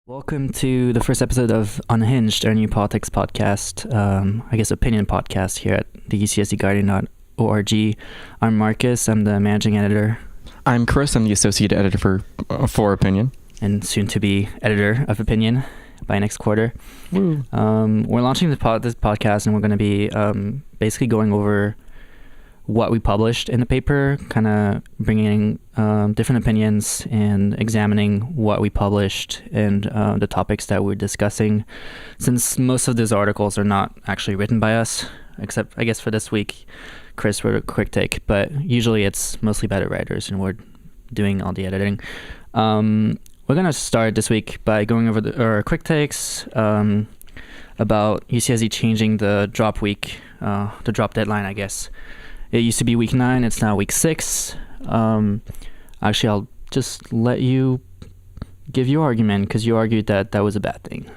Welcome to the first episode of Unhinged, our new politics podcast, opinion podcast here at the UCSD Guardian.org. I'm Marcus, I'm the managing editor. I'm Chris, I'm the associate editor for Opinion. And soon to be editor of Opinion by next quarter. Woo. We're launching this podcast and we're going to be basically going over what we published in the paper, kind of bringing different opinions and examining what we published and the topics that we're discussing, since most of these articles are not actually written by us, except I guess for this week Chris wrote a quick take, but usually it's mostly by the writers and we're doing all the editing. We're going to start this week by going over our quick takes about UCSD changing the drop week, the drop deadline, I guess. It used to be week 9, it's now week 6. Actually, I'll just let you give your argument, because you argued that that was a bad thing.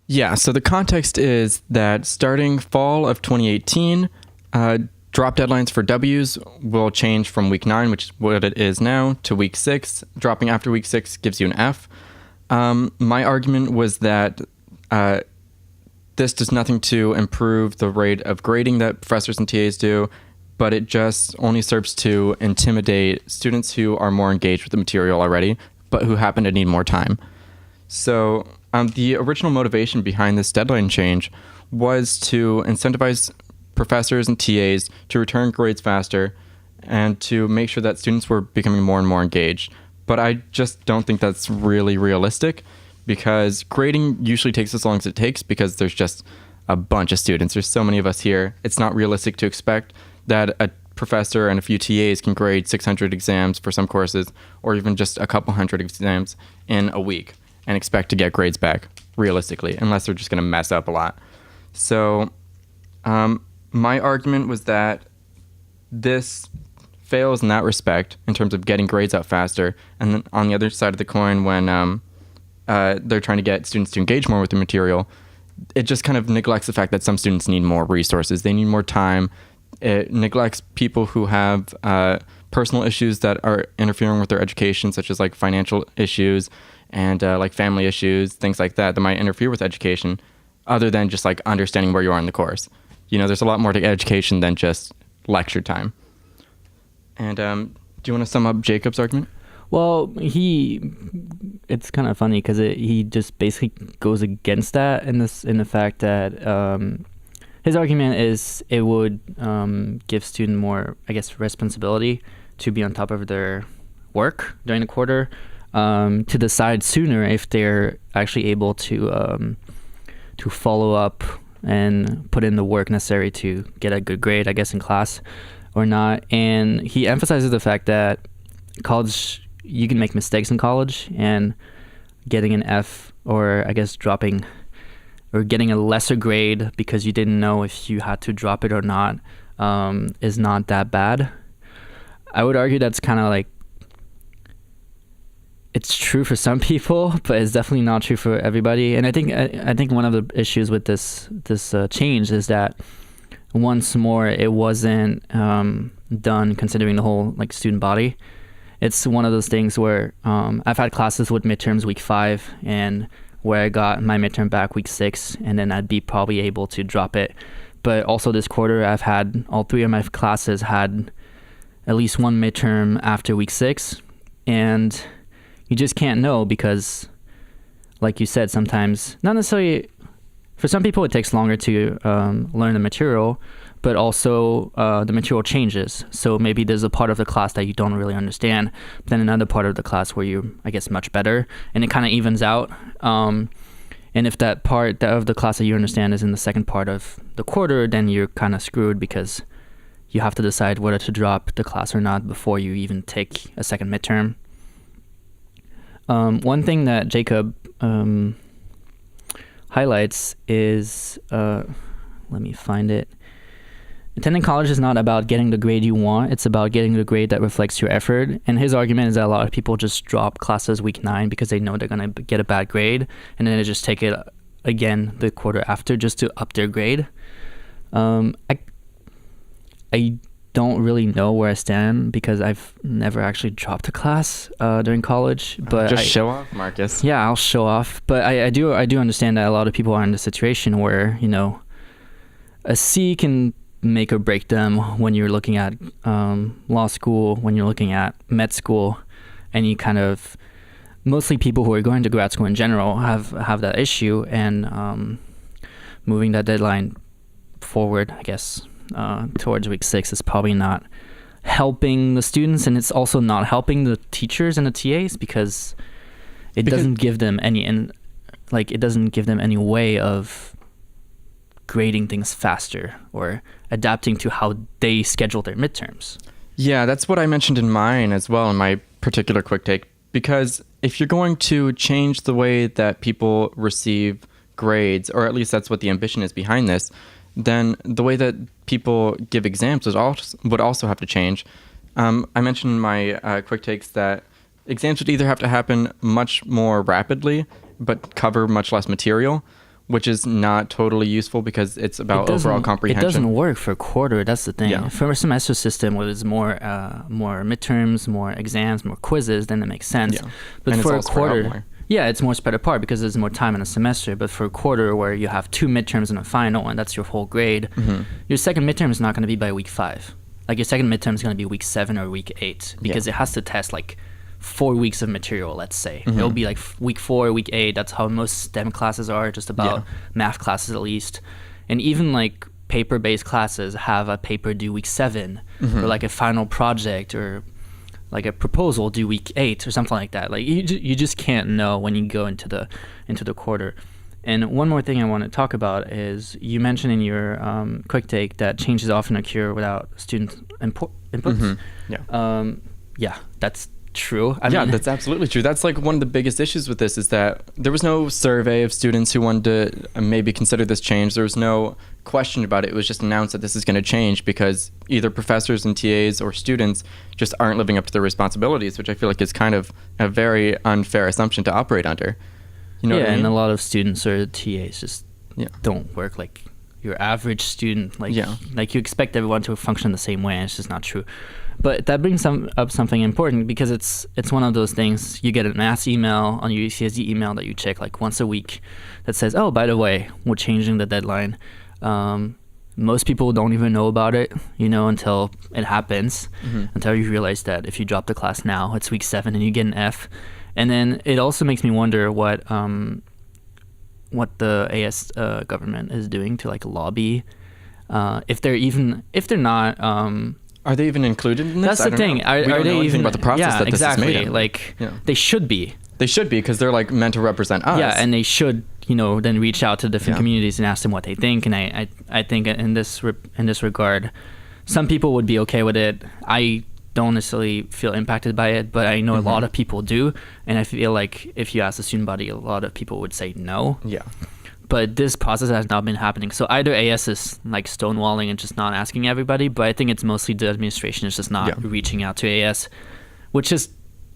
Yeah, so the context is that starting fall of 2018, drop deadlines for W's will change from week 9, which is what it is now, to week 6. Dropping after week 6 gives you an F. My argument was that this does nothing to improve the rate of grading that professors and TAs do, but it just only serves to intimidate students who are more engaged with the material already, but who happen to need more time. So the original motivation behind this deadline change was to incentivize professors and TAs to return grades faster and to make sure that students were becoming more and more engaged. But I just don't think that's really realistic, because grading usually takes as long as it takes because there's just a bunch of students. There's so many of us here. It's not realistic to expect that a professor and a few TAs can grade 600 exams for some courses, or even just a couple hundred exams in a week, and expect to get grades back realistically, unless they're just going to mess up a lot. So my argument was that this fails in that respect in terms of getting grades out faster. And then on the other side of the coin, when they're trying to get students to engage more with the material, it just kind of neglects the fact that some students need more resources. They need more time. It neglects people who have personal issues that are interfering with their education, such as like financial issues and like family issues, things like that might interfere with education, other than just like understanding where you are in the course. You know, there's a lot more to education than just lecture time. And do you want to sum up Jacob's argument? Well, it's kind of funny because he just basically goes against that in the fact that his argument is it would give students more, I guess, responsibility to be on top of their work during the quarter, to decide sooner if they're actually able to follow up and put in the work necessary to get a good grade, I guess, in class or not. And he emphasizes the fact that college, you can make mistakes in college, and getting an F, or I guess dropping or getting a lesser grade because you didn't know if you had to drop it or not, is not that bad. I would argue that's kind of like, it's true for some people, but it's definitely not true for everybody. And I think one of the issues with this change is that, once more, it wasn't done considering the whole like student body. It's one of those things where I've had classes with midterms week 5, and where I got my midterm back week 6, and then I'd be probably able to drop it. But also this quarter, I've had all 3 of my classes had at least one midterm after week 6, and you just can't know because, like you said, sometimes, not necessarily, for some people it takes longer to learn the material, but also the material changes. So maybe there's a part of the class that you don't really understand, but then another part of the class where you're, I guess, much better, and it kind of evens out. And if that part of the class that you understand is in the second part of the quarter, then you're kind of screwed because you have to decide whether to drop the class or not before you even take a second midterm. One thing that Jacob highlights is, let me find it. Attending college is not about getting the grade you want. It's about getting the grade that reflects your effort. And his argument is that a lot of people just drop classes week 9 because they know they're going to get a bad grade, and then they just take it again the quarter after just to up their grade. I don't really know where I stand because I've never actually dropped a class during college. But just show off, Marcus. Yeah, I'll show off. But I do understand that a lot of people are in the situation where, you know, a C can make or break them when you're looking at law school, when you're looking at med school, and you kind of, mostly people who are going to grad school in general have that issue, and moving that deadline forward, I guess, towards week 6 is probably not helping the students, and it's also not helping the teachers and the TAs because it doesn't give them any way of grading things faster or adapting to how they schedule their midterms. Yeah, that's what I mentioned in mine as well, in my particular quick take, because if you're going to change the way that people receive grades, or at least that's what the ambition is behind this, then the way that people give exams would also have to change. I mentioned in my quick takes that exams would either have to happen much more rapidly, but cover much less material, which is not totally useful because it's about overall comprehension. It doesn't work for a quarter. That's the thing. Yeah. For a semester system where there's more midterms, more exams, more quizzes, then it makes sense. Yeah. But and for it's a all spread out quarter, more. yeah, it's more spread apart because there's more time in a semester. But for a quarter where you have 2 midterms and a final, and that's your whole grade, your second midterm is not going to be by week 5. Like your second midterm is going to be week 7 or week 8 because it has to test like 4 weeks of material, let's say. It'll be like week 4, week 8. That's how most STEM classes are, just about math classes at least. And even like paper-based classes have a paper due week 7 or like a final project or like a proposal due week 8 or something like that. Like you just can't know when you go into the quarter. And one more thing I want to talk about is you mentioned in your quick take that changes often occur without student inputs. Yeah, that's true. I mean, that's absolutely true. That's like one of the biggest issues with this is that there was no survey of students who wanted to maybe consider this change. There was no question about it. It was just announced that this is going to change because either professors and TAs or students just aren't living up to their responsibilities, which I feel like is kind of a very unfair assumption to operate under. You know what I mean? And a lot of students or TAs just don't work like your average student. Like you expect everyone to function the same way, and it's just not true. But that brings up something important because it's one of those things. You get a mass email on your UCSD email that you check like once a week that says, oh, by the way, we're changing the deadline. Most people don't even know about it, until it happens, until you realize that if you drop the class now, it's week 7 and you get an F. And then it also makes me wonder what the AS government is doing to like lobby, if they're not. Are they even included in this? That's the thing. We don't know anything about the process that this is made in. Like they should be. They should be because they're like meant to represent us. Yeah, and they should, then reach out to different communities and ask them what they think. And I think in this regard, some people would be okay with it. I don't necessarily feel impacted by it, but I know a lot of people do, and I feel like if you ask the student body, a lot of people would say no. Yeah. But this process has not been happening. So either AS is like stonewalling and just not asking everybody, but I think it's mostly the administration is just not reaching out to AS, which is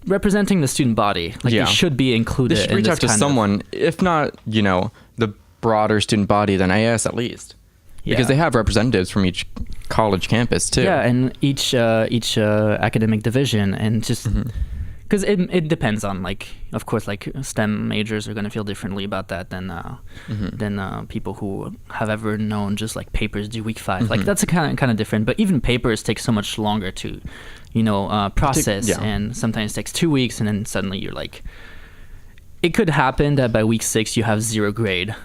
representing the student body. Like they should be included. They should reach out to someone, if not, the broader student body, then AS at least. Because they have representatives from each college campus too. Yeah, and each academic division, and just because it depends on of course STEM majors are going to feel differently about that than people who have ever known just like papers due week 5. Like that's a kind of different. But even papers take so much longer to process, and sometimes takes 2 weeks, and then suddenly you're like, it could happen that by week 6 you have 0 grade.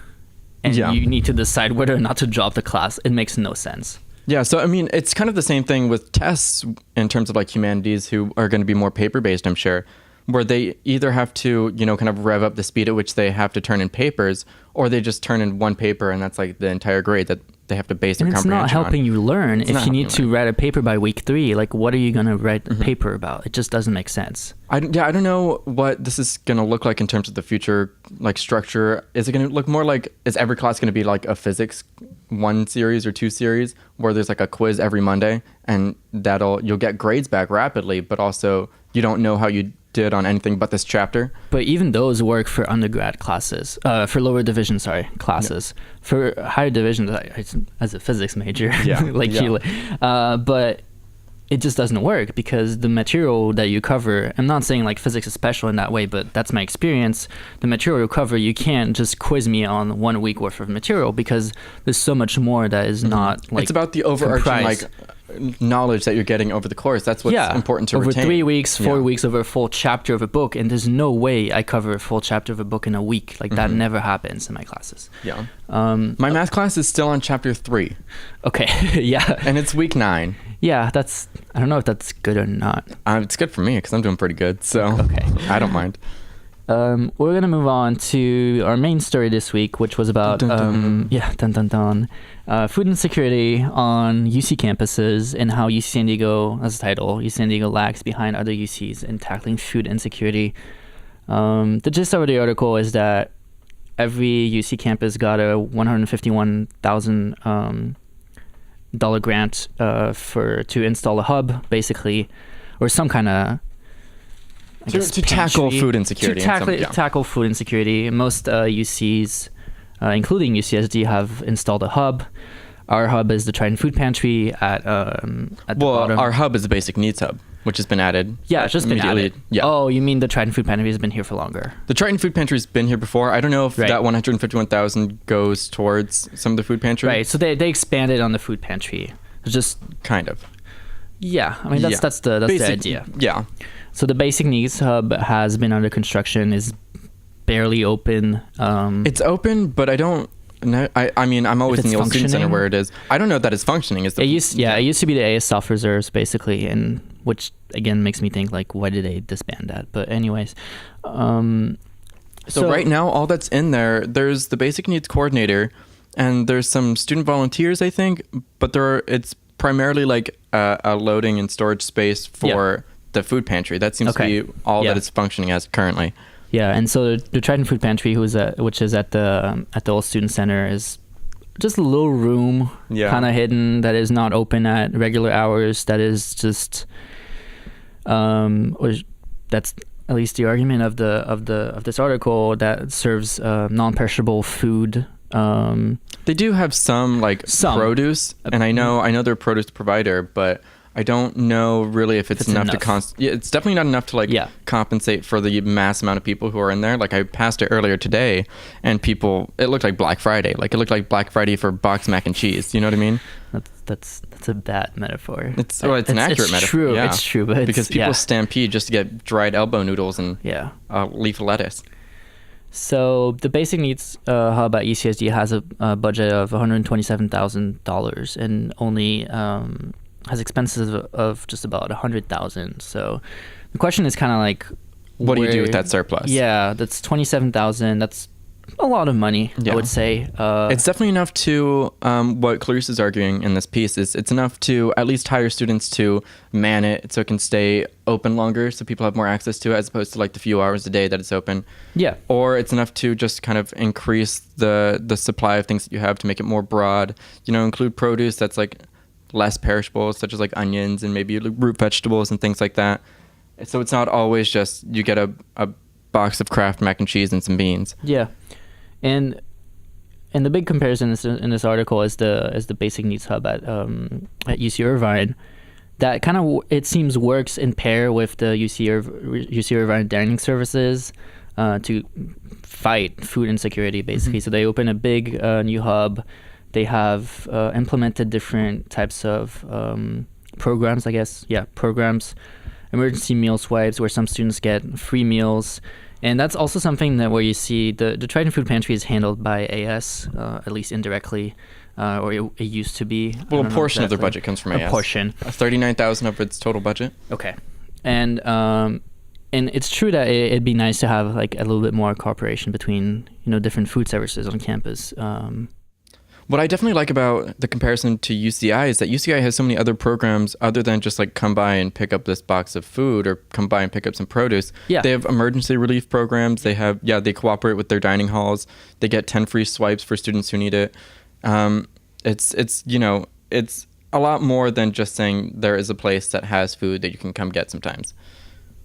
And you need to decide whether or not to drop the class. It makes no sense. Yeah, so I mean, it's kind of the same thing with tests in terms of like humanities, who are going to be more paper-based, I'm sure, where they either have to, kind of rev up the speed at which they have to turn in papers, or they just turn in one paper and that's like the entire grade that they have to base their comprehension on. It's not helping you learn. If you need to write a paper by week 3, like what are you going to write a paper about? It just doesn't make sense. I don't know what this is going to look like in terms of the future like structure. Is it going to look more like, is every class going to be like a physics 1 series or 2 series where there's like a quiz every Monday, and you'll get grades back rapidly, but also you don't know how you did on anything but this chapter? But even those work for undergrad classes, for lower division, classes. For higher divisions, as a physics major, but it just doesn't work because the material that you cover, I'm not saying like physics is special in that way, but that's my experience. The material you cover, you can't just quiz me on 1 week worth of material because there's so much more that is not like it's about the overarching comprised. knowledge that you're getting over the course. That's what's important to over retain. 3 weeks, 4 weeks, over a full chapter of a book, and there's no way I cover a full chapter of a book in a week. Like that never happens in my classes. Yeah. My math class is still on chapter 3. Okay. Yeah. And it's week 9. Yeah, I don't know if that's good or not. It's good for me because I'm doing pretty good, so okay. I don't mind. We're going to move on to our main story this week, which was about food insecurity on UC campuses and how UC San Diego, as the title, UC San Diego lags behind other UCs in tackling food insecurity. The gist of the article is that every UC campus got a $151,000 grant to install a hub, basically, or some kind of to tackle food insecurity. Tackle food insecurity. Most UCs, including UCSD, have installed a hub. Our hub is the Trident Food Pantry at the bottom. Our hub is the Basic Needs Hub, which has been added. Yeah, it's just been added. Yeah. Oh, you mean the Trident Food Pantry has been here for longer? The Trident Food Pantry has been here before. I don't know if that 151,000 goes towards some of the food pantry. Right. So they expanded on the food pantry. It's just kind of. Yeah, I mean that's the idea. Yeah. So the Basic Needs Hub has been under construction, is barely open. It's open, but I don't know. I mean, I'm always in the old student center where it is. I don't know that it's functioning. It used to be the AS Self Reserves, basically, and which again makes me think like, why did they disband that? But anyways, so right now, all that's in there's the Basic Needs Coordinator, and there's some student volunteers, I think, but it's primarily like a loading and storage space for the food pantry. That seems to be all that it's functioning as currently. Yeah, and so the Trident Food Pantry, which is at the old student center, is just a little room, kind of hidden, that is not open at regular hours. That is just, or that's at least the argument of this article, that serves non-perishable food. They do have some produce, and I know they're a produce provider, but I don't know really if it's enough to it's definitely not enough to compensate for the mass amount of people who are in there. Like I passed it earlier today, and it looked like Black Friday. Like it looked like Black Friday for boxed mac and cheese. You know what I mean? That's a bad metaphor. It's an accurate metaphor. True. Yeah. It's true, but because people stampede just to get dried elbow noodles and a leaf of lettuce. So the Basic Needs Hub at UCSD has a budget of $127,000 and only has expenses of just about $100,000. So the question is kind of like, what do you do with that surplus? Yeah, that's $27,000. That's a lot of money, I would say. It's definitely enough to, what Clarice is arguing in this piece is it's enough to at least hire students to man it so it can stay open longer, so people have more access to it, as opposed to like the few hours a day that it's open. Yeah. Or it's enough to just kind of increase the supply of things that you have to make it more broad. Include produce that's like less perishable, such as like onions and maybe root vegetables and things like that. So it's not always just you get a box of Kraft mac and cheese and some beans. Yeah. And the big comparison in this article is the Basic Needs Hub at UC Irvine. That kind of, it seems, works in pair with the UC Irvine dining services to fight food insecurity, basically. So they open a big new hub. They have implemented different types of programs, I guess. Yeah, programs. Emergency meal swipes, where some students get free meals. And that's also something that where you see the Trident Food Pantry is handled by AS, at least indirectly, or it used to be. Well, a portion of their budget comes from AS. A portion. $39,000 of its total budget. Okay. And it's true that it'd be nice to have like a little bit more cooperation between different food services on campus. What I definitely like about the comparison to UCI is that UCI has so many other programs other than just like come by and pick up this box of food or come by and pick up some produce. Yeah. They have emergency relief programs. They have, they cooperate with their dining halls. They get 10 free swipes for students who need it. It's a lot more than just saying there is a place that has food that you can come get sometimes.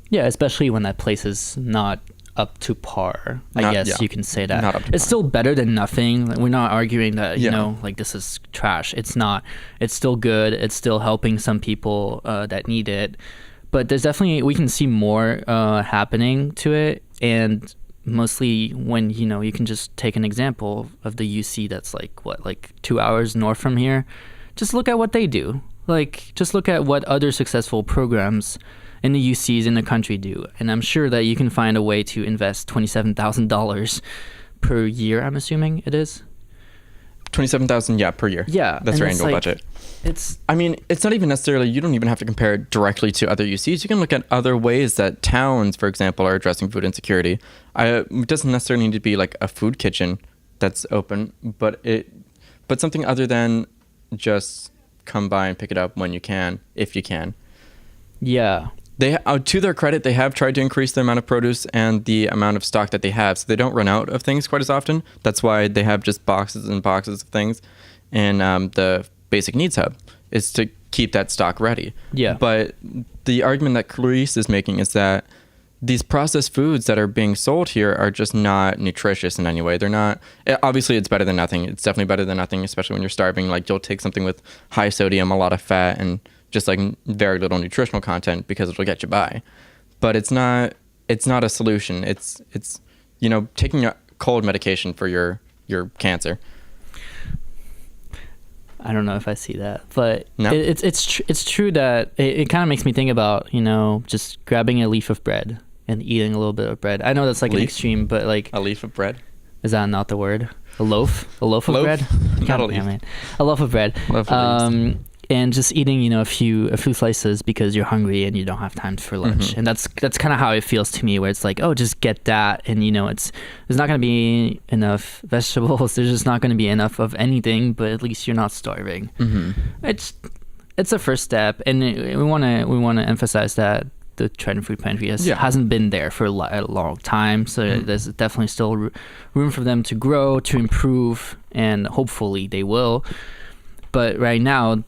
Yeah, especially when that place is not up to par. You can say that. Not up to it's par. Still better than nothing. We're not arguing that, Yeah. you know, like this is trash. It's not. It's still good. It's still helping some people that need it. But there's definitely, we can see more happening to it. And mostly when, you know, you can just take an example of the UC that's like 2 hours north from here. Just look at what they do. Like, just look at what other successful programs in the UCs in the country do. And I'm sure that you can find a way to invest $27,000 per year, I'm assuming it is. $27,000, per year. Yeah. That's your annual budget. It's not even necessarily, you don't even have to compare it directly to other UCs. You can look at other ways that towns, for example, are addressing food insecurity. It doesn't necessarily need to be like a food kitchen that's open, but something other than just come by and pick it up when you can, if you can. Yeah. They, to their credit, they have tried to increase the amount of produce and the amount of stock that they have, so they don't run out of things quite as often. That's why they have just boxes and boxes of things. And the basic needs hub is to keep that stock ready. Yeah. But the argument that Clarice is making is that these processed foods that are being sold here are just not nutritious in any way. They're not. Obviously, it's better than nothing. It's definitely better than nothing, especially when you're starving. Like, you'll take something with high sodium, a lot of fat, and just like very little nutritional content because it'll get you by. But it's not a solution. It's you know, taking a cold medication for your cancer. I don't know if I see that, but No? it's true that it kind of makes me think about, you know, just grabbing a leaf of bread and eating a little bit of bread. I know that's like an extreme, but like A leaf of bread? Is that not the word? A loaf of bread? Not a leaf. Man. A loaf of bread. Loaf of leaves. And just eating, you know, a few slices because you're hungry and you don't have time for lunch. Mm-hmm. And that's kind of how it feels to me, where it's like, oh, just get that, and you know, there's not going to be enough vegetables. There's just not going to be enough of anything, but at least you're not starving. Mm-hmm. It's a first step, and we want to emphasize that the Trident Food Pantry hasn't been there for a long time, so there's definitely still room for them to grow, to improve, and hopefully they will. But right now,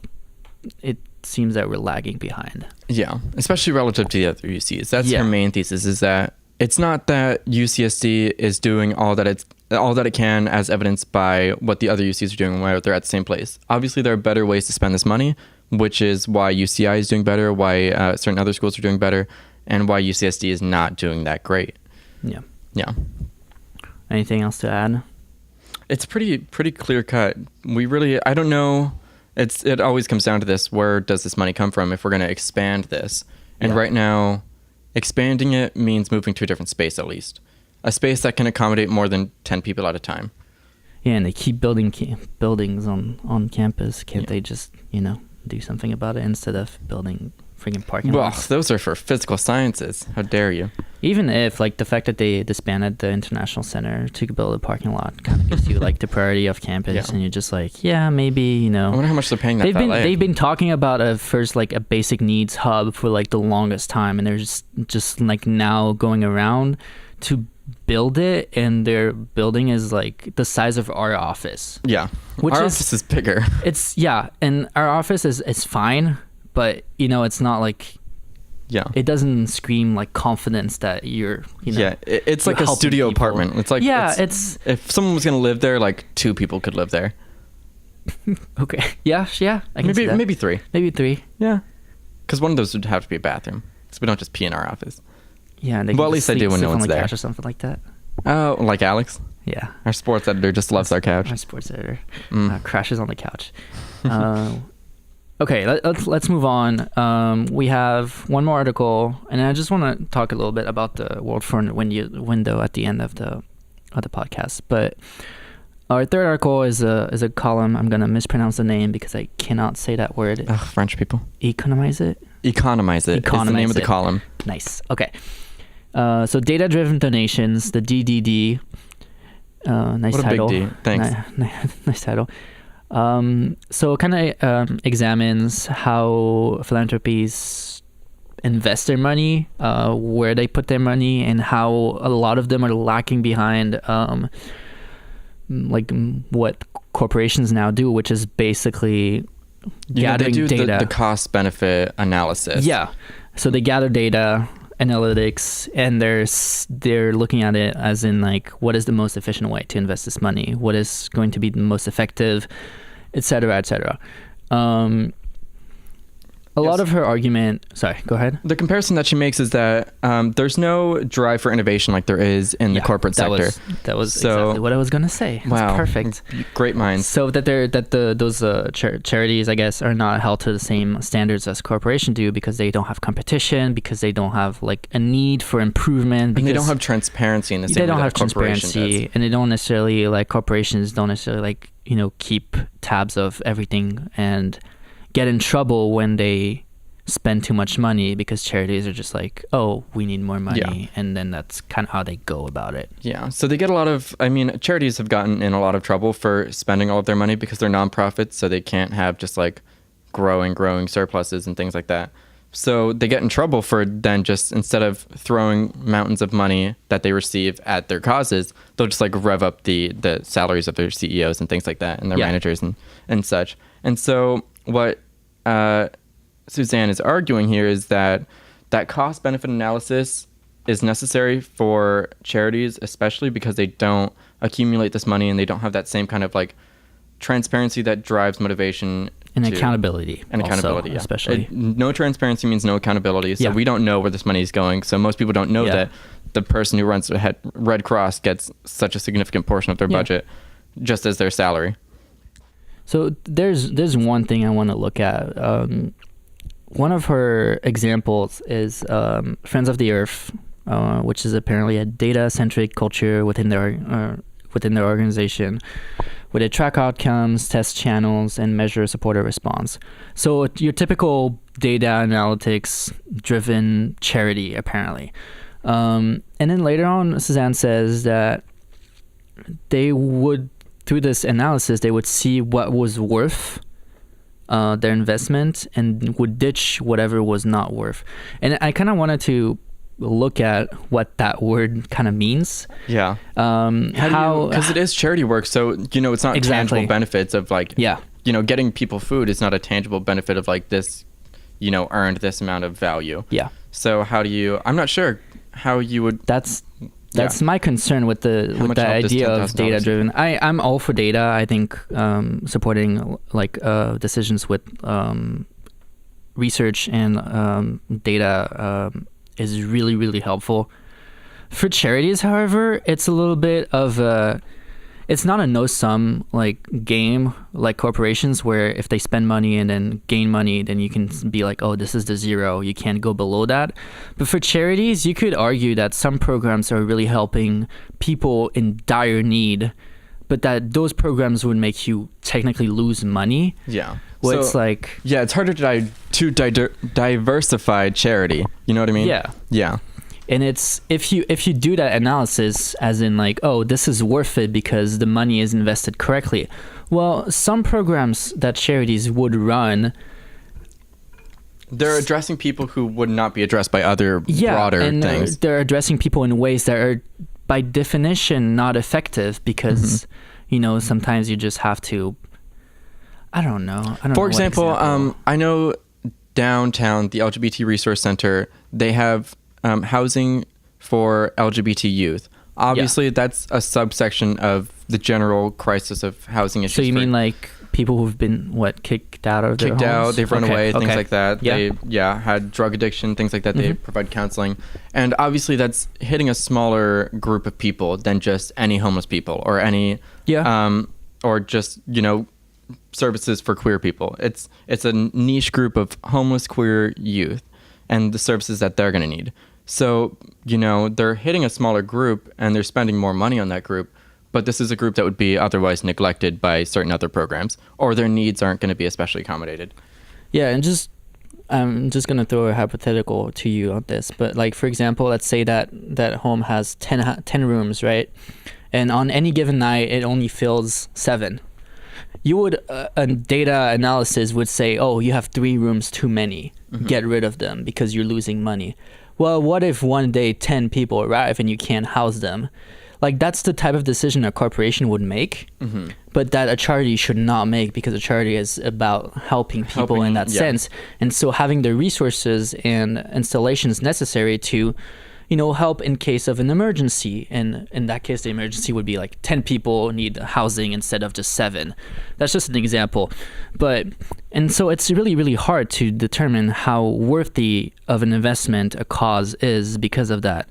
it seems that we're lagging behind. Yeah, especially relative to the other UCs. That's her main thesis, is that it's not that UCSD is doing all that it can, as evidenced by what the other UCs are doing where they're at the same place. Obviously, there are better ways to spend this money, which is why UCI is doing better, why certain other schools are doing better, and why UCSD is not doing that great. Yeah. Yeah. Anything else to add? It's pretty clear cut. I don't know. It always comes down to this: where does this money come from if we're going to expand this? And right now, expanding it means moving to a different space, at least a space that can accommodate more than 10 people at a time. Yeah, and they keep building buildings on campus. Can't they just, you know, do something about it instead of building freaking parking lots? Well, those are for physical sciences. How dare you? Even if, like, the fact that they disbanded the International Center to build a parking lot kind of gives you, like, the priority of campus, and you're just like, yeah, maybe, you know. I wonder how much they're paying that valet. They've been talking about a basic needs hub for, like, the longest time, and they're just like, now going around to build it, and their building is, like, the size of our office. Yeah. Our office is bigger. And our office is fine, but, you know, it's not like... Yeah. It doesn't scream like confidence that you're, you know. Yeah, it's like a studio apartment. It's like, it's if someone was going to live there, like 2 people could live there. Okay. Yeah. I can see that. Maybe 3. Maybe 3. Yeah. Because one of those would have to be a bathroom. Because we don't just pee in our office. Yeah. Well, at least I do when no one's there. Couch or something like that. Oh, like Alex? Yeah. Our sports editor just loves our couch. Our sports editor crashes on the couch. Okay, let's move on. We have one more article, and I just want to talk a little bit about the World Foreign window at the end of the podcast. But our third article is a column. I'm gonna mispronounce the name because I cannot say that word. Ugh, French people. Economize it. Economize it. It's the name of the column. Nice. Okay. So data-driven donations, the DDD. Nice what title. What a big D. Thanks. Nice title. So it kind of examines how philanthropies invest their money, where they put their money, and how a lot of them are lacking behind like what corporations now do, which is basically gathering they do data. The cost-benefit analysis. Yeah. So they gather data analytics, and they're looking at it as in like, what is the most efficient way to invest this money? What is going to be the most effective, et cetera, et cetera. A lot of her argument... Sorry, go ahead. The comparison that she makes is that there's no drive for innovation like there is in the corporate sector. That was exactly what I was going to say. Wow. Perfect. Great minds. So those charities, I guess, are not held to the same standards as corporations do, because they don't have competition, because they don't have like a need for improvement. And they don't have transparency in the same way that a corporation does. And they don't necessarily, like, corporations don't necessarily, like, keep tabs of everything and get in trouble when they spend too much money, because charities are just like, oh, we need more money. Yeah. And then that's kind of how they go about it. Yeah. So they get a lot of, charities have gotten in a lot of trouble for spending all of their money because they're nonprofits. So they can't have just like growing surpluses and things like that. So they get in trouble for then just, instead of throwing mountains of money that they receive at their causes, they'll just like rev up the salaries of their CEOs and things like that, and their managers and such. And so what Suzanne is arguing here is that cost benefit analysis is necessary for charities, especially because they don't accumulate this money and they don't have that same kind of like transparency that drives motivation and accountability. And accountability, also, especially. No transparency means no accountability. So we don't know where this money is going. So most people don't know that the person who runs the Red Cross gets such a significant portion of their budget just as their salary. So there's one thing I want to look at. One of her examples is Friends of the Earth, which is apparently a data-centric culture within their organization, where they track outcomes, test channels, and measure supporter response. So your typical data analytics-driven charity, apparently. And then later on, Suzanne says that they would, through this analysis, they would see what was worth their investment and would ditch whatever was not worth. And I kind of wanted to look at what that word kind of means. Yeah. Because it is charity work, so it's not tangible benefits of like getting people food is not a tangible benefit of like this, earned this amount of value. Yeah. So how do you? I'm not sure how you would. That's my concern with the idea of data driven. I'm all for data. I think supporting like decisions with research and data is really, really helpful. For charities, however, it's a little bit of it's not a no-sum like game like corporations, where if they spend money and then gain money, then you can be like, oh, this is the zero, you can't go below that. But for charities, you could argue that some programs are really helping people in dire need, but that those programs would make you technically lose money. Yeah. Well, it's like... Yeah, it's harder to diversify charity. You know what I mean? Yeah. Yeah. And it's if you do that analysis as in like, oh, this is worth it because the money is invested correctly. Well, some programs that charities would run, they're addressing people who would not be addressed by other broader things. They're addressing people in ways that are by definition not effective because sometimes you just have to. I don't know. For example, I know downtown, the LGBT Resource Center, they have housing for LGBT youth. Obviously, that's a subsection of the general crisis of housing issues. So you mean like people who've been kicked out of their homes? Kicked out, they've run away, things like that. Yeah. They had drug addiction, things like that. They provide counseling. And obviously that's hitting a smaller group of people than just any homeless people or any or just, services for queer people. It's a niche group of homeless queer youth and the services that they're going to need. So, they're hitting a smaller group and they're spending more money on that group, but this is a group that would be otherwise neglected by certain other programs, or their needs aren't going to be especially accommodated. Yeah, and I'm just going to throw a hypothetical to you on this, but like, for example, let's say that home has 10 rooms, right? And on any given night, it only fills 7. You would, a data analysis would say, oh, you have 3 rooms too many. Get rid of them because you're losing money. Well, what if one day 10 people arrive and you can't house them? like that's the type of decision a corporation would make, but that a charity should not make, because a charity is about helping people in that sense. And so having the resources and installations necessary to, you know, help in case of an emergency. And in that case, the emergency would be like 10 people need housing instead of just 7. That's just an example. And so it's really, really hard to determine how worthy of an investment a cause is because of that.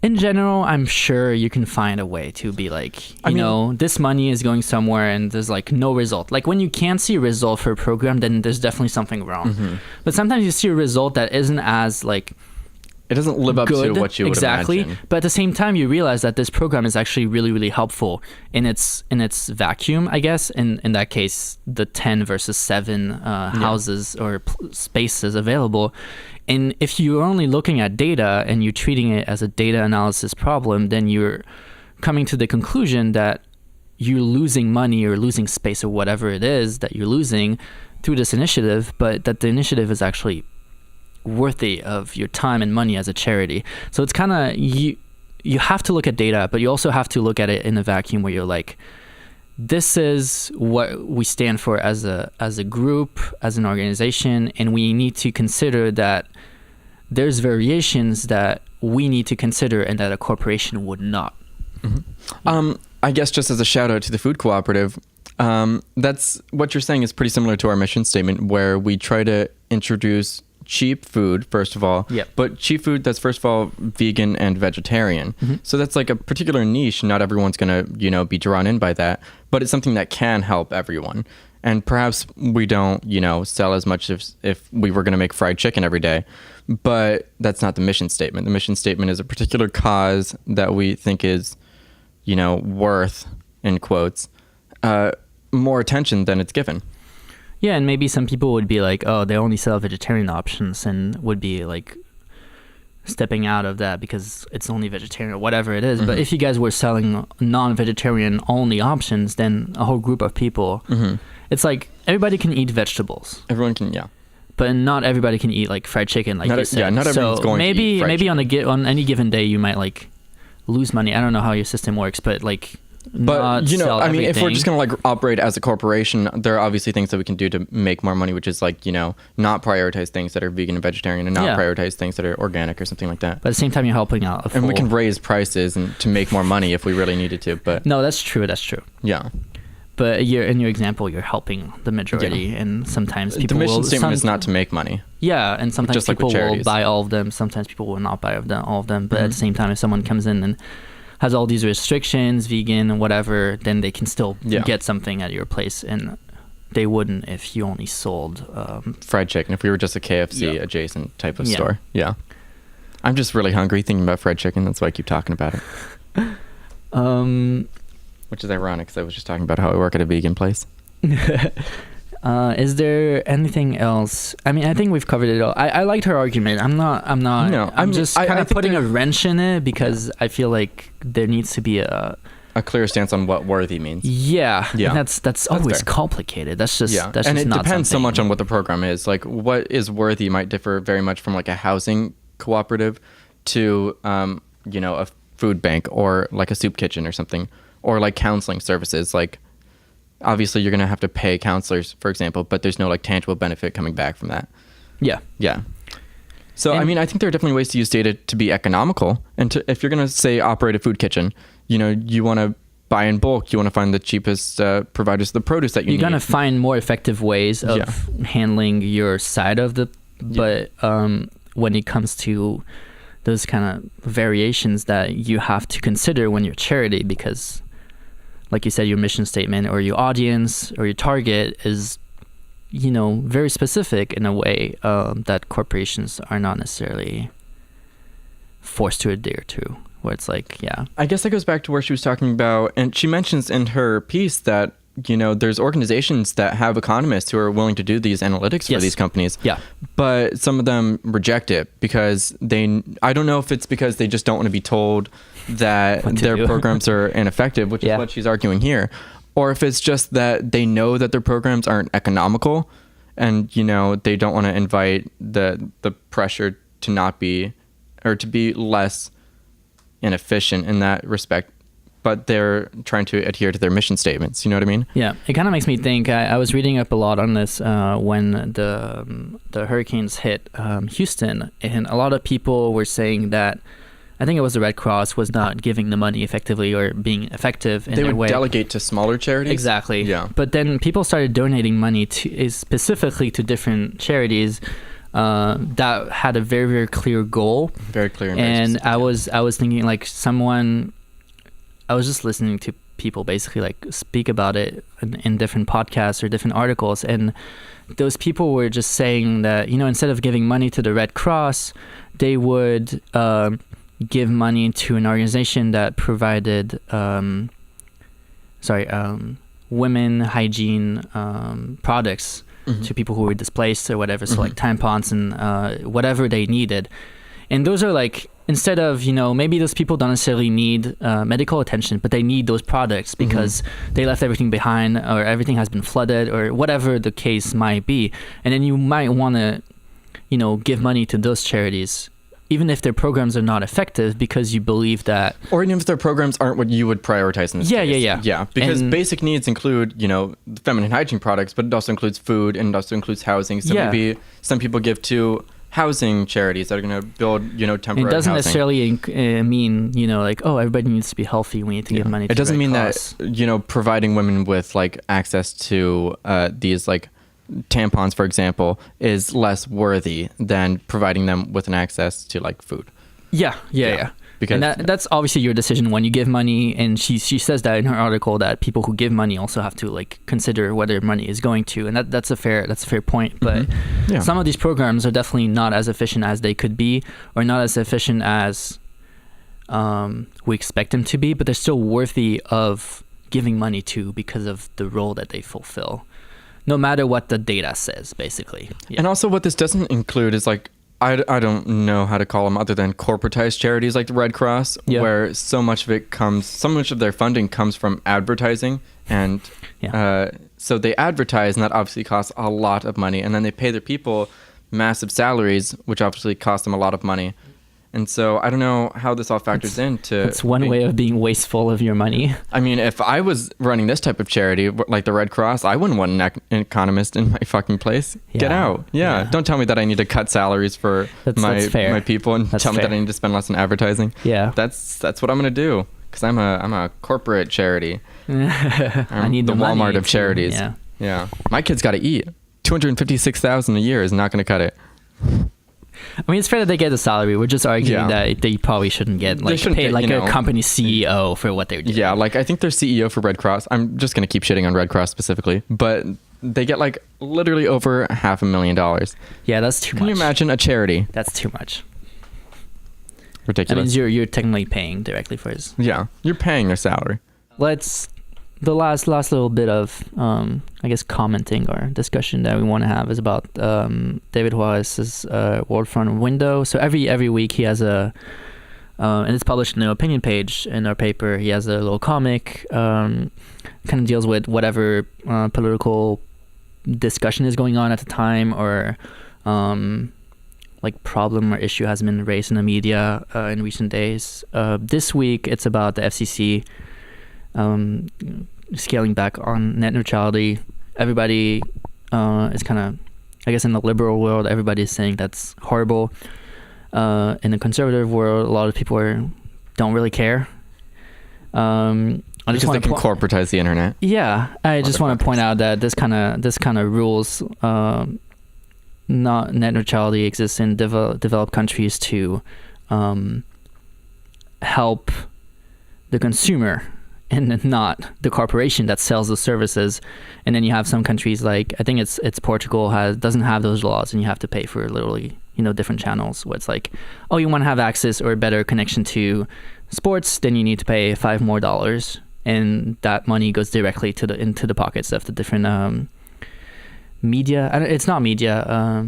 In general, I'm sure you can find a way to be like, you know, this money is going somewhere and there's like no result. Like when you can't see a result for a program, then there's definitely something wrong. But sometimes you see a result that isn't as like, it doesn't live up to what you would imagine. But at the same time, you realize that this program is actually really, really helpful in its vacuum, I guess. In that case, the 10 versus 7 houses or spaces available. And if you're only looking at data and you're treating it as a data analysis problem, then you're coming to the conclusion that you're losing money or losing space or whatever it is that you're losing through this initiative, but that the initiative is actually worthy of your time and money as a charity. So it's kind of, you have to look at data, but you also have to look at it in a vacuum where you're like, this is what we stand for as a group, as an organization, and we need to consider that there's variations that we need to consider and that a corporation would not. I guess just as a shout out to the food cooperative, that's what you're saying is pretty similar to our mission statement, where we try to introduce cheap food, first of all, but cheap food that's first of all vegan and vegetarian. So that's like a particular niche. Not everyone's gonna, you know, be drawn in by that, but it's something that can help everyone. And perhaps we don't, you know, sell as much if we were gonna make fried chicken every day, but that's not the mission statement. The mission statement is a particular cause that we think is, you know, worth, in quotes, more attention than it's given. Yeah, and maybe some people would be like, oh, they only sell vegetarian options, and would be like stepping out of that because it's only vegetarian or whatever it is. But if you guys were selling non-vegetarian only options, then a whole group of people, it's like everybody can eat vegetables. Everyone can, yeah. But not everybody can eat like fried chicken, like you said. Yeah, not everyone's going to eat fried chicken. on any given day you might like lose money. I don't know how your system works, but like. But, you know, I mean, everything. if we're just going to like operate as a corporation, there are obviously things that we can do to make more money, which is like, you know, not prioritize things that are vegan and vegetarian and not prioritize things that are organic or something like that. But at the same time, you're helping out. And we can raise prices and to make more money if we really needed to. But no, that's true. That's true. Yeah. But in your example, you're helping the majority, and sometimes people the mission statement is not to make money. Yeah, and sometimes just people like will buy all of them. Sometimes people will not buy all of them. But at the same time, if someone comes in and has all these restrictions, vegan and whatever, then they can still get something at your place, and they wouldn't if you only sold fried chicken. If we were just a KFC adjacent type of store. Yeah. I'm just really hungry thinking about fried chicken. That's why I keep talking about it. Which is ironic because I was just talking about how I work at a vegan place. Is there anything else? I mean, I think we've covered it all. I liked her argument. I'm just kind of putting a wrench in it because I feel like there needs to be a clear stance on what worthy means. Yeah. And that's always fair. Complicated. That's just that's and just it not depends something. so much on what the program is. Like what is worthy might differ very much from like a housing cooperative to you know, a food bank or like a soup kitchen or something, or like counseling services. Like obviously you're going to have to pay counselors, for example, but there's no like tangible benefit coming back from that. Yeah. So, I mean, I think there are definitely ways to use data to be economical. And if you're going to say operate a food kitchen, you know, you want to buy in bulk. You want to find the cheapest providers of the produce that you need. You're going to find more effective ways of handling your side of the, but when it comes to those kind of variations that you have to consider when you're charity, because like you said, your mission statement or your audience or your target is, you know, very specific in a way that corporations are not necessarily forced to adhere to, where it's like, I guess that goes back to where she was talking about, and she mentions in her piece that, you know, there's organizations that have economists who are willing to do these analytics for these companies. But some of them reject it because I don't know if it's because they just don't want to be told that their programs are ineffective, which is what she's arguing here, or if it's just that they know that their programs aren't economical and, you know, they don't want to invite the pressure to not be, or to be less inefficient in that respect, but they're trying to adhere to their mission statements. You know what I mean? Yeah, it kind of makes me think. I was reading up a lot on this when the hurricanes hit Houston, and a lot of people were saying that, I think it was the Red Cross was not giving the money effectively or being effective in their way. They would delegate to smaller charities? Exactly. Yeah. But then people started donating money specifically to different charities that had a very, very clear goal. Very clear. And I was thinking, like, I was just listening to people basically like speak about it in different podcasts or different articles, and those people were just saying that, instead of giving money to the Red Cross, they would give money to an organization that provided women hygiene products to people who were displaced or whatever, so like tampons and whatever they needed. And those are like, instead of, maybe those people don't necessarily need medical attention, but they need those products because they left everything behind, or everything has been flooded, or whatever the case might be. And then you might want to, give money to those charities, even if their programs are not effective, because you believe that... Or even if their programs aren't what you would prioritize in this case. Yeah, because basic needs include, feminine hygiene products, but it also includes food, and it also includes housing. So maybe some people give to housing charities that are going to build, temporary housing. It doesn't necessarily mean, like, oh, everybody needs to be healthy. We need to give money to It doesn't mean Cross. that, providing women with, like, access to these, like, tampons, for example, is less worthy than providing them with an access to, like, food. Yeah. Because that's obviously your decision when you give money, and she says that in her article, that people who give money also have to, like, consider where their money is going to, and that's a fair point. But some of these programs are definitely not as efficient as they could be, or not as efficient as we expect them to be, but they're still worthy of giving money to because of the role that they fulfill, no matter what the data says, basically. Yeah. And also what this doesn't include is, like, I don't know how to call them other than corporatized charities like the Red Cross, where so much of their funding comes from advertising. And so they advertise, and that obviously costs a lot of money. And then they pay their people massive salaries, which obviously cost them a lot of money. And so I don't know how this all factors into... It's one way of being wasteful of your money. I mean, if I was running this type of charity, like the Red Cross, I wouldn't want an economist in my fucking place. Yeah. Get out. Yeah. Don't tell me that I need to cut salaries for my people, and tell me that I need to spend less on advertising. Yeah. That's what I'm going to do, because I'm a corporate charity. I need the Walmart of charities. Yeah. My kids got to eat. $256,000 a year is not going to cut it. I mean, it's fair that they get a salary. We're just arguing that they probably shouldn't get paid like a company CEO for what they're doing. Yeah, like I think their CEO for Red Cross, I'm just going to keep shitting on Red Cross specifically, but they get like literally over $500,000. Yeah, that's too much. Can you imagine a charity? That's too much. Ridiculous. That means you're technically paying directly for his... Yeah, you're paying their salary. The last little bit of, I guess, commenting or discussion that we want to have is about David Juarez's World Front Window. So every week he has and it's published in the opinion page in our paper. He has a little comic, kind of deals with whatever political discussion is going on at the time, or like problem or issue has been raised in the media in recent days. This week it's about the FCC scaling back on net neutrality. Everybody is kind of, I guess in the liberal world, everybody is saying that's horrible. In the conservative world, a lot of people don't really care. Because they can corporatize the internet. Yeah, I just want to point out that this kind of rules, not net neutrality exists in developed countries to help the consumer, and not the corporation that sells the services. And then you have some countries like, I think it's Portugal doesn't have those laws, and you have to pay for literally, different channels, where it's like, oh, you want to have access or a better connection to sports, then you need to pay $5 more, and that money goes directly into the pockets of the different media. It's not media.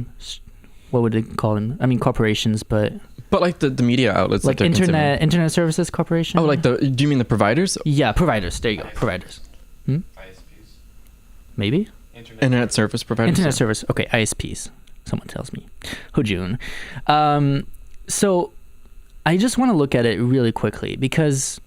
What would they call them? I mean, corporations, but like the media outlets, like internet services corporation. Oh, like do you mean the providers? Yeah, providers. There you go, providers. ISPs. Maybe. Internet service providers. Internet service. Okay, ISPs. Someone tells me. Hujun. So I just want to look at it really quickly because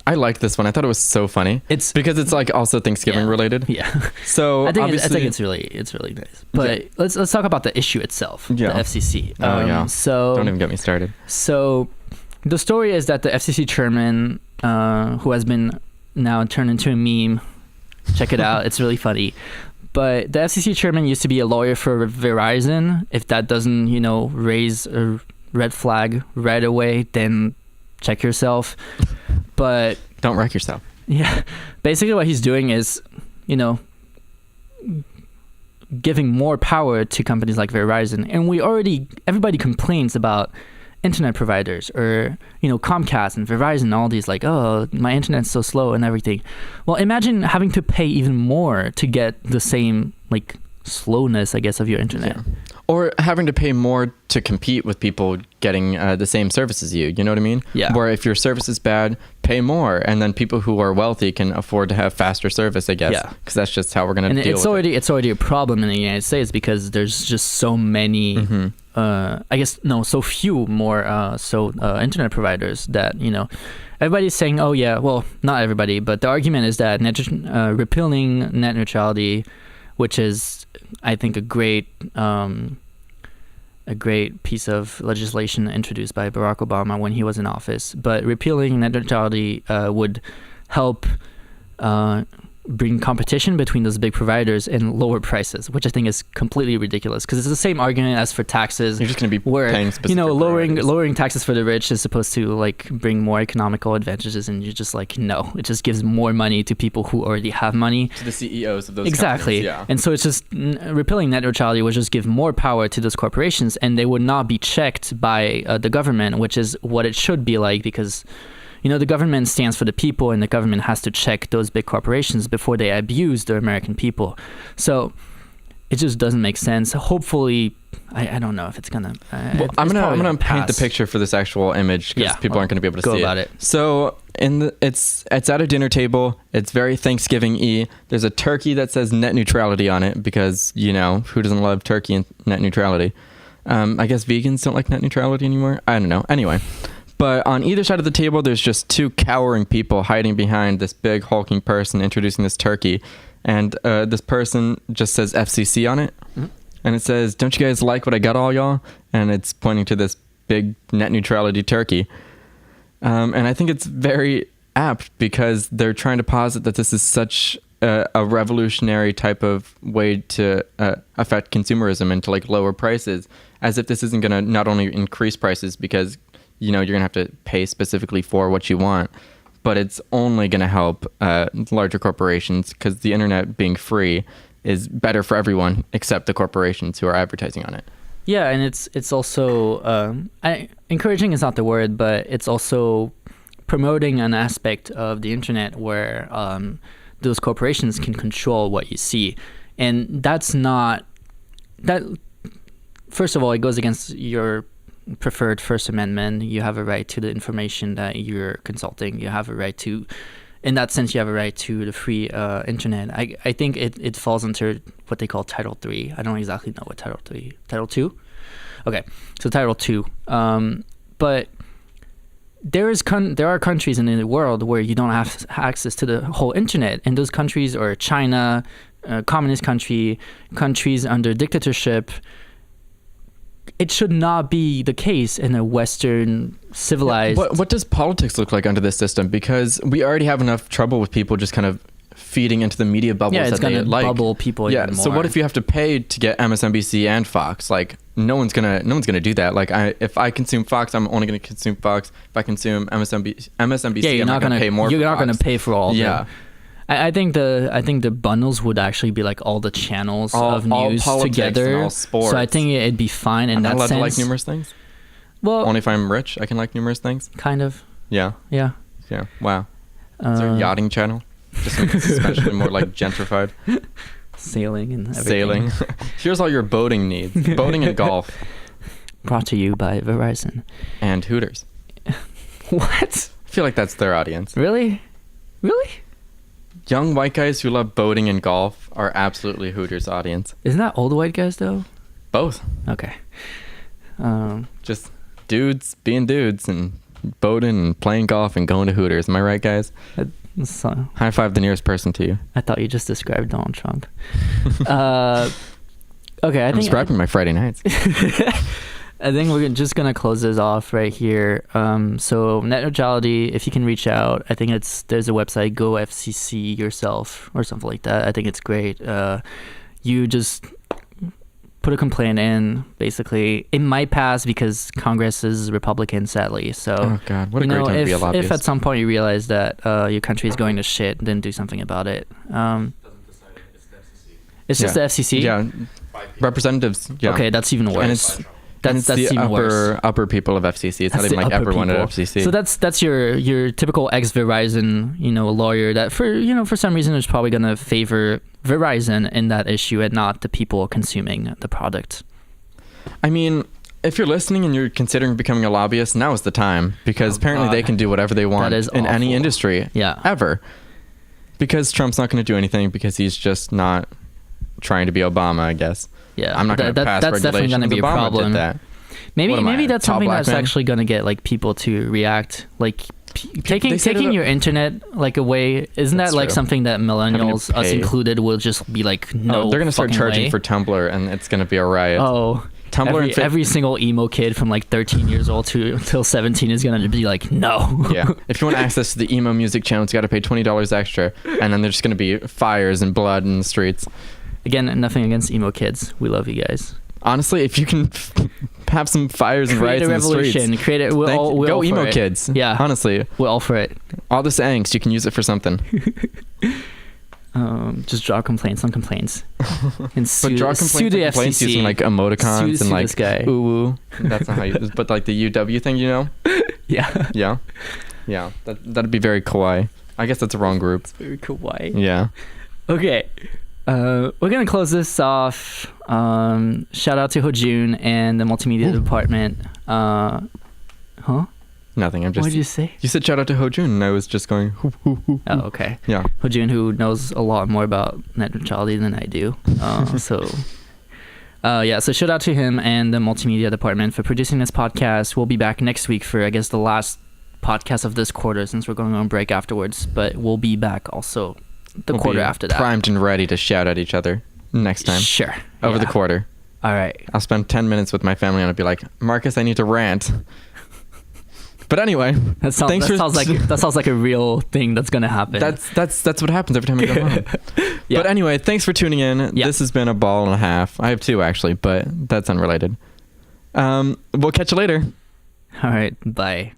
I liked this one. I thought it was so funny. It's because it's like also Thanksgiving related. Yeah. So I think it's really nice. But let's talk about the issue itself. The FCC. So don't even get me started. So the story is that the FCC chairman, who has been now turned into a meme, check it out. It's really funny. But the FCC chairman used to be a lawyer for Verizon. If that doesn't, raise a red flag right away, then check yourself. But don't wreck yourself. Yeah. Basically what he's doing is, giving more power to companies like Verizon. And everybody complains about internet providers or, Comcast and Verizon, all these like, oh, my internet's so slow and everything. Well, imagine having to pay even more to get the same like slowness, I guess, of your internet. Yeah. Or having to pay more to compete with people getting the same service as you. You know what I mean? Yeah. Where if your service is bad, pay more. And then people who are wealthy can afford to have faster service, I guess. Yeah. Because that's just how we're going to deal with it. It's already a problem in the United States because there's just so many, so few more internet providers that, everybody's saying, oh, yeah, well, not everybody, but the argument is that repealing net neutrality, which is, I think, a great piece of legislation introduced by Barack Obama when he was in office. But repealing net neutrality would help bring competition between those big providers and lower prices, which I think is completely ridiculous because it's the same argument as for taxes. You're just going to be paying specific lowering taxes for the rich is supposed to like bring more economical advantages, and you're just like, no, it just gives more money to people who already have money. To the CEOs of those exactly. companies, yeah. And so it's just repealing net neutrality would just give more power to those corporations, and they would not be checked by the government, which is what it should be like because the government stands for the people, and the government has to check those big corporations before they abuse the American people. So it just doesn't make sense. Hopefully, I don't know if it's gonna. I'm gonna paint the picture for this actual image because people aren't gonna be able to see about it. So it's at a dinner table. It's very Thanksgiving-y. There's a turkey that says net neutrality on it because who doesn't love turkey and net neutrality? I guess vegans don't like net neutrality anymore. I don't know. Anyway. But on either side of the table, there's just two cowering people hiding behind this big hulking person introducing this turkey. And this person just says FCC on it. Mm-hmm. And it says, don't you guys like what I got all y'all? And it's pointing to this big net neutrality turkey. And I think it's very apt because they're trying to posit that this is such a revolutionary type of way to affect consumerism and to like lower prices, as if this isn't going to not only increase prices because you're going to have to pay specifically for what you want, but it's only going to help larger corporations because the internet being free is better for everyone except the corporations who are advertising on it. Yeah, and it's also encouraging is not the word, but it's also promoting an aspect of the internet where those corporations can control what you see, and that's not that. First of all, it goes against your preferred First Amendment. You have a right to the information that you're consulting. You have a right to, in that sense, you have a right to the free internet. I think it falls under what they call Title III. I don't exactly know what Title II? Okay, so Title II. But there are countries in the world where you don't have access to the whole internet, and those countries are China, communist countries under dictatorship. It should not be the case in a Western civilized. Yeah, what does politics look like under this system? Because we already have enough trouble with people just kind of feeding into the media bubbles that they like. Yeah, it's going to bubble people even more. So what if you have to pay to get MSNBC and Fox? Like no one's gonna do that. Like if I consume Fox, I'm only going to consume Fox. If I consume MSNBC, I'm not going to pay more. You're not going to pay for all of it. Yeah. I think the bundles would actually be like all the channels of news all together. And all sports. So I think it'd be fine in that sense. I'm not allowed to like numerous things? Well, only if I'm rich, I can like numerous things? Kind of. Yeah. Yeah. Yeah. Wow. Is there a yachting channel? Just make the suspension more like gentrified. Sailing and everything. Sailing. Here's all your boating needs. Boating and golf. Brought to you by Verizon. And Hooters. What? I feel like that's their audience. Really? Really? Young white guys who love boating and golf are absolutely Hooters' audience. Isn't that old white guys though? Both. Okay. Just dudes being dudes and boating and playing golf and going to Hooters. Am I right, guys? So, High five the nearest person to you. I thought you just described Donald Trump. Okay, I'm describing my Friday nights. I think we're just gonna close this off right here. So net neutrality, if you can reach out, I think there's a website, Go FCC yourself or something like that. I think it's great. You just put a complaint in. Basically, it might pass because Congress is Republican, sadly. So, oh God, what a great time to be a lobbyist. If at some point you realize that your country is going to shit, then do something about it. It's just the FCC. Yeah, representatives. Yeah. Okay, that's even worse. And it's the upper people of FCC. It's not even like everyone at FCC. So that's your typical ex-Verizon, lawyer that for some reason is probably gonna favor Verizon in that issue and not the people consuming the product. I mean, if you're listening and you're considering becoming a lobbyist, now is the time, because apparently they can do whatever they want in any industry, ever. Because Trump's not going to do anything because he's just not trying to be Obama, I guess. Yeah, I'm not going to pass that's definitely going to be a Obama problem. did that. Maybe that's something that's actually going to get like people to react, like taking your internet like away. Isn't that like something that millennials, us included, will just be like, no? They're going to start charging way. for Tumblr, and it's going to be a riot. Oh. Tumblr every single emo kid from like 13 years old till 17 is gonna be like, no. Yeah. If you want access to the emo music channel, you got to pay $20 extra, and then there's gonna be fires and blood in the streets. Again, nothing against emo kids. We love you guys. Honestly, if you can have some fires and riots in the streets, create it. Go emo kids. Yeah. Honestly, we're all for it. All this angst, you can use it for something. Just draw complaints on complaints and sue the FCC using like emoticons and like ooh. That's not how you. But like the UW thing, Yeah. That'd be very kawaii. I guess that's a wrong group. It's very kawaii. Yeah. Okay. We're gonna close this off. Shout out to Hojun and the multimedia department. Huh? Nothing. What did you say? You said shout out to Hojun, and I was just going. Hoo, hoo, hoo, hoo. Oh, okay. Yeah. Hojun, who knows a lot more about net neutrality than I do. So shout out to him and the multimedia department for producing this podcast. We'll be back next week for, I guess, the last podcast of this quarter, since we're going on break afterwards. But we'll be back also the quarter after that. Primed and ready to shout at each other next time. Sure. Over the quarter. All right. I'll spend 10 minutes with my family and I'll be like, Marcus, I need to rant. But anyway, that sounds like a real thing that's gonna happen. That's what happens every time I go home. Yeah. But anyway, thanks for tuning in. Yeah. This has been a ball and a half. I have two actually, but that's unrelated. We'll catch you later. All right, bye.